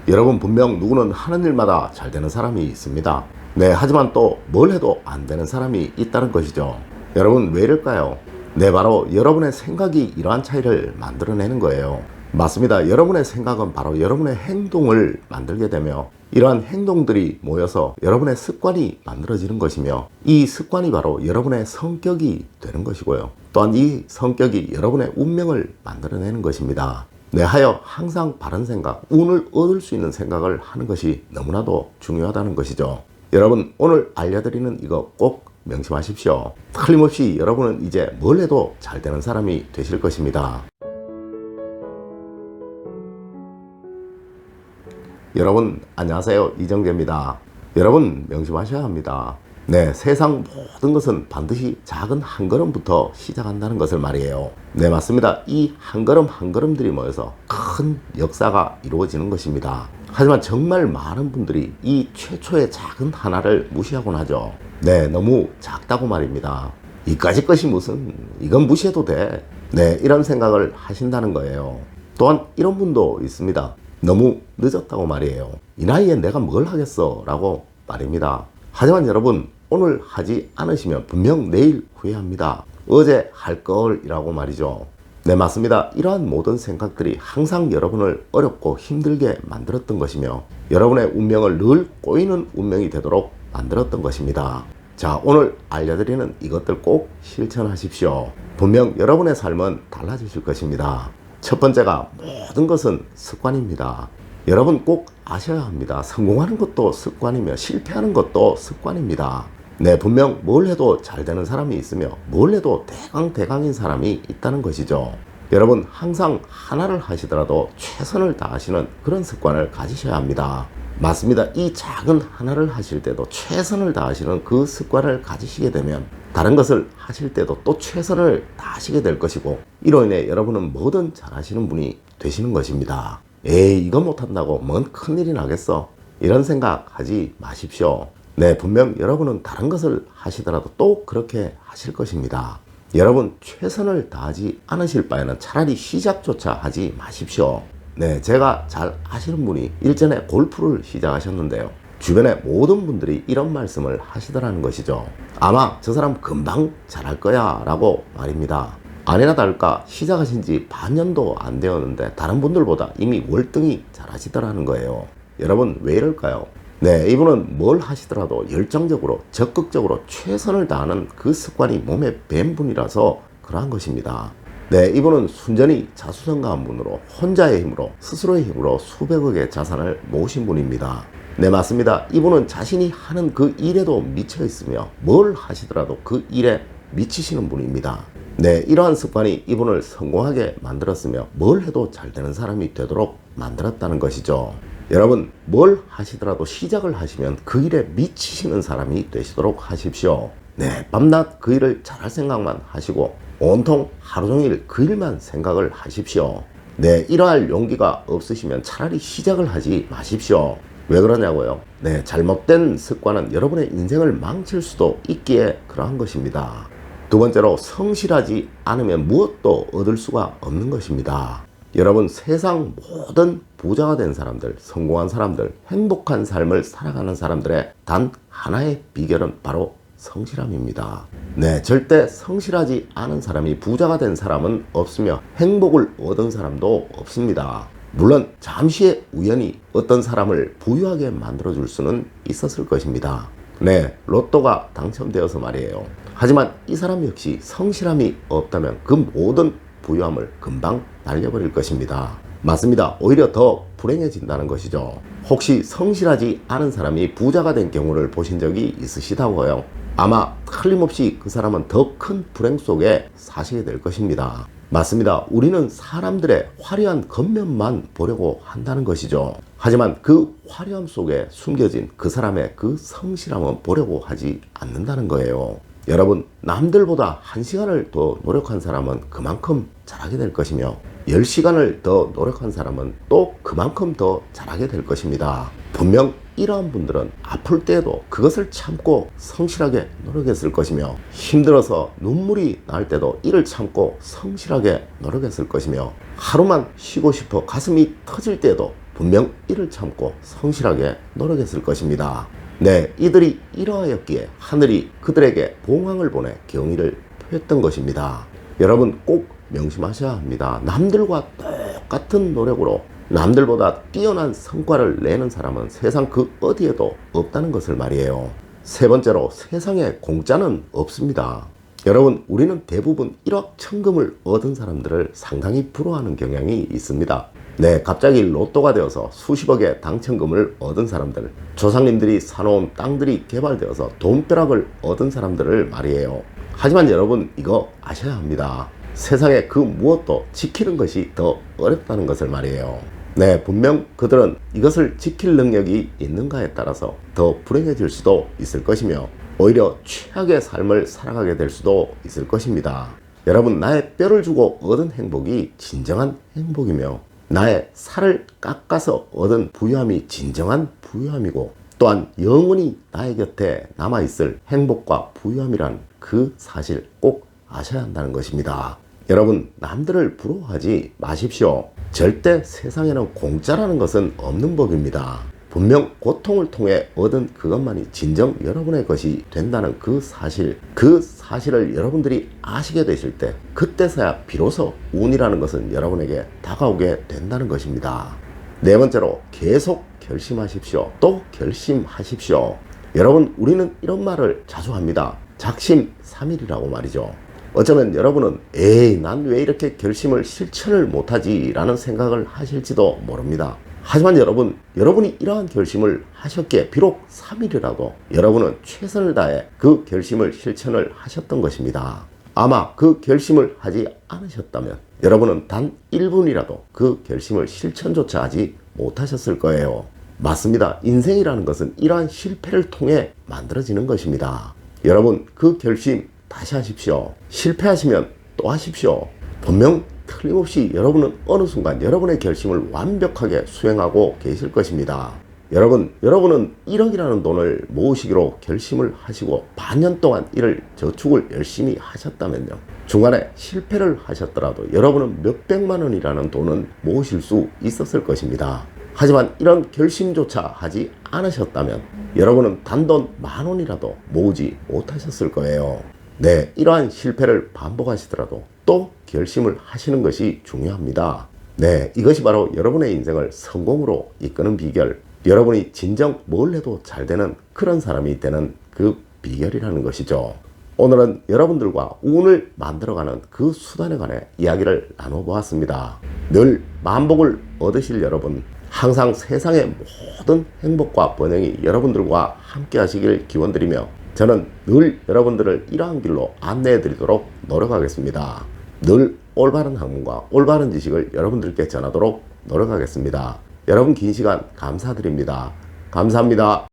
여러분, 분명 누구는 하는 일마다 잘 되는 사람이 있습니다. 네, 하지만 또 뭘 해도 안 되는 사람이 있다는 것이죠. 여러분, 왜 이럴까요? 네, 바로 여러분의 생각이 이러한 차이를 만들어내는 거예요. 맞습니다. 여러분의 생각은 바로 여러분의 행동을 만들게 되며, 이러한 행동들이 모여서 여러분의 습관이 만들어지는 것이며, 이 습관이 바로 여러분의 성격이 되는 것이고요. 또한 이 성격이 여러분의 운명을 만들어내는 것입니다. 네, 하여 항상 바른 생각, 운을 얻을 수 있는 생각을 하는 것이 너무나도 중요하다는 것이죠. 여러분, 오늘 알려드리는 이거 꼭 명심하십시오. 틀림없이 여러분은 이제 뭘 해도 잘 되는 사람이 되실 것입니다. 여러분, 안녕하세요. 이정재입니다. 여러분, 명심하셔야 합니다. 네, 세상 모든 것은 반드시 작은 한 걸음부터 시작한다는 것을 말이에요. 네, 맞습니다. 이 한 걸음 한 걸음들이 모여서 큰 역사가 이루어지는 것입니다. 하지만 정말 많은 분들이 이 최초의 작은 하나를 무시하곤 하죠. 네, 너무 작다고 말입니다. 이까짓 것이 무슨, 이건 무시해도 돼. 네, 이런 생각을 하신다는 거예요. 또한 이런 분도 있습니다. 너무 늦었다고 말이에요. 이 나이에 내가 뭘 하겠어 라고 말입니다. 하지만 여러분, 오늘 하지 않으시면 분명 내일 후회합니다. 어제 할 걸이라고 말이죠. 네, 맞습니다. 이러한 모든 생각들이 항상 여러분을 어렵고 힘들게 만들었던 것이며, 여러분의 운명을 늘 꼬이는 운명이 되도록 만들었던 것입니다. 자, 오늘 알려드리는 이것들 꼭 실천하십시오. 분명 여러분의 삶은 달라지실 것입니다. 첫 번째가 모든 것은 습관입니다. 여러분 꼭 아셔야 합니다. 성공하는 것도 습관이며 실패하는 것도 습관입니다. 네, 분명 뭘 해도 잘 되는 사람이 있으며 뭘 해도 대강인 사람이 있다는 것이죠. 여러분, 항상 하나를 하시더라도 최선을 다하시는 그런 습관을 가지셔야 합니다. 맞습니다. 이 작은 하나를 하실 때도 최선을 다하시는 그 습관을 가지시게 되면 다른 것을 하실 때도 또 최선을 다하시게 될 것이고, 이로 인해 여러분은 뭐든 잘하시는 분이 되시는 것입니다. 에이, 이거 못한다고 뭔 큰일이 나겠어, 이런 생각 하지 마십시오. 네, 분명 여러분은 다른 것을 하시더라도 또 그렇게 하실 것입니다. 여러분, 최선을 다하지 않으실 바에는 차라리 시작조차 하지 마십시오. 네, 제가 잘 아시는 분이 일전에 골프를 시작하셨는데요. 주변의 모든 분들이 이런 말씀을 하시더라는 것이죠. 아마 저 사람 금방 잘할 거야 라고 말입니다. 아니나 다를까 시작하신 지 반년도 안 되었는데 다른 분들보다 이미 월등히 잘하시더라는 거예요. 여러분, 왜 이럴까요? 네, 이분은 뭘 하시더라도 열정적으로 적극적으로 최선을 다하는 그 습관이 몸에 밴 분이라서 그러한 것입니다. 네, 이분은 순전히 자수성가한 분으로 혼자의 힘으로, 스스로의 힘으로 수백억의 자산을 모으신 분입니다. 네, 맞습니다. 이분은 자신이 하는 그 일에도 미쳐 있으며 뭘 하시더라도 그 일에 미치시는 분입니다. 네, 이러한 습관이 이분을 성공하게 만들었으며 뭘 해도 잘 되는 사람이 되도록 만들었다는 것이죠. 여러분, 뭘 하시더라도 시작을 하시면 그 일에 미치시는 사람이 되시도록 하십시오. 네, 밤낮 그 일을 잘할 생각만 하시고 온통 하루 종일 그 일만 생각을 하십시오. 네, 이러할 용기가 없으시면 차라리 시작을 하지 마십시오. 왜 그러냐고요? 네, 잘못된 습관은 여러분의 인생을 망칠 수도 있기에 그러한 것입니다. 두 번째로, 성실하지 않으면 무엇도 얻을 수가 없는 것입니다. 여러분, 세상 모든 부자가 된 사람들, 성공한 사람들, 행복한 삶을 살아가는 사람들의 단 하나의 비결은 바로 성실함입니다. 네, 절대 성실하지 않은 사람이 부자가 된 사람은 없으며 행복을 얻은 사람도 없습니다. 물론 잠시의 우연이 어떤 사람을 부유하게 만들어줄 수는 있었을 것입니다. 네, 로또가 당첨되어서 말이에요. 하지만 이 사람 역시 성실함이 없다면 그 모든 부유함을 금방 날려버릴 것입니다. 맞습니다. 오히려 더 불행해진다는 것이죠. 혹시 성실하지 않은 사람이 부자가 된 경우를 보신 적이 있으시다고요? 아마 틀림없이 그 사람은 더 큰 불행 속에 사시게 될 것입니다. 맞습니다. 우리는 사람들의 화려한 겉면만 보려고 한다는 것이죠. 하지만 그 화려함 속에 숨겨진 그 사람의 그 성실함은 보려고 하지 않는다는 거예요. 여러분, 남들보다 1시간을 더 노력한 사람은 그만큼 잘하게 될 것이며 10시간을 더 노력한 사람은 또 그만큼 더 잘하게 될 것입니다. 분명 이러한 분들은 아플 때에도 그것을 참고 성실하게 노력했을 것이며 힘들어서 눈물이 날 때도 이를 참고 성실하게 노력했을 것이며 하루만 쉬고 싶어 가슴이 터질 때도 분명 이를 참고 성실하게 노력했을 것입니다. 네, 이들이 이러하였기에 하늘이 그들에게 봉황을 보내 경의를 표했던 것입니다. 여러분 꼭 명심하셔야 합니다. 남들과 똑같은 노력으로 남들보다 뛰어난 성과를 내는 사람은 세상 그 어디에도 없다는 것을 말이에요. 세 번째로, 세상에 공짜는 없습니다. 여러분, 우리는 대부분 1억 천금을 얻은 사람들을 상당히 부러워하는 경향이 있습니다. 네, 갑자기 로또가 되어서 수십억의 당첨금을 얻은 사람들, 조상님들이 사놓은 땅들이 개발되어서 돈벼락을 얻은 사람들을 말이에요. 하지만 여러분, 이거 아셔야 합니다. 세상에 그 무엇도 지키는 것이 더 어렵다는 것을 말이에요. 네, 분명 그들은 이것을 지킬 능력이 있는가에 따라서 더 불행해질 수도 있을 것이며 오히려 최악의 삶을 살아가게 될 수도 있을 것입니다. 여러분, 나의 뼈를 주고 얻은 행복이 진정한 행복이며 나의 살을 깎아서 얻은 부유함이 진정한 부유함이고 또한 영원히 나의 곁에 남아있을 행복과 부유함이란 그 사실 꼭 아셔야 한다는 것입니다. 여러분, 남들을 부러워하지 마십시오. 절대 세상에는 공짜라는 것은 없는 법입니다. 분명 고통을 통해 얻은 그것만이 진정 여러분의 것이 된다는 그 사실을 여러분들이 아시게 되실 때 그때서야 비로소 운이라는 것은 여러분에게 다가오게 된다는 것입니다. 네 번째로, 계속 결심하십시오. 또 결심하십시오. 여러분, 우리는 이런 말을 자주 합니다. 작심삼일이라고 말이죠. 어쩌면 여러분은 난 왜 이렇게 결심을 실천을 못하지 라는 생각을 하실지도 모릅니다. 하지만 여러분이 이러한 결심을 하셨기에 비록 3일이라도 여러분은 최선을 다해 그 결심을 실천을 하셨던 것입니다. 아마 그 결심을 하지 않으셨다면 여러분은 단 1분이라도 그 결심을 실천조차 하지 못하셨을 거예요. 맞습니다. 인생이라는 것은 이러한 실패를 통해 만들어지는 것입니다. 여러분, 그 결심 다시 하십시오. 실패하시면 또 하십시오. 분명 틀림없이 여러분은 어느 순간 여러분의 결심을 완벽하게 수행하고 계실 것입니다. 여러분은 1억이라는 돈을 모으시기로 결심을 하시고 반년 동안 이를 저축을 열심히 하셨다면요, 중간에 실패를 하셨더라도 여러분은 몇백만 원이라는 돈은 모으실 수 있었을 것입니다. 하지만 이런 결심조차 하지 않으셨다면 여러분은 단돈 10,000원이라도 모으지 못하셨을 거예요. 네, 이러한 실패를 반복하시더라도 또 결심을 하시는 것이 중요합니다. 네, 이것이 바로 여러분의 인생을 성공으로 이끄는 비결, 여러분이 진정 뭘 해도 잘 되는 그런 사람이 되는 그 비결이라는 것이죠. 오늘은 여러분들과 운을 만들어가는 그 수단에 관해 이야기를 나눠보았습니다. 늘 만복을 얻으실 여러분, 항상 세상의 모든 행복과 번영이 여러분들과 함께 하시길 기원드리며 저는 늘 여러분들을 이러한 길로 안내해 드리도록 노력하겠습니다. 늘 올바른 학문과 올바른 지식을 여러분들께 전하도록 노력하겠습니다. 여러분 긴 시간 감사드립니다. 감사합니다.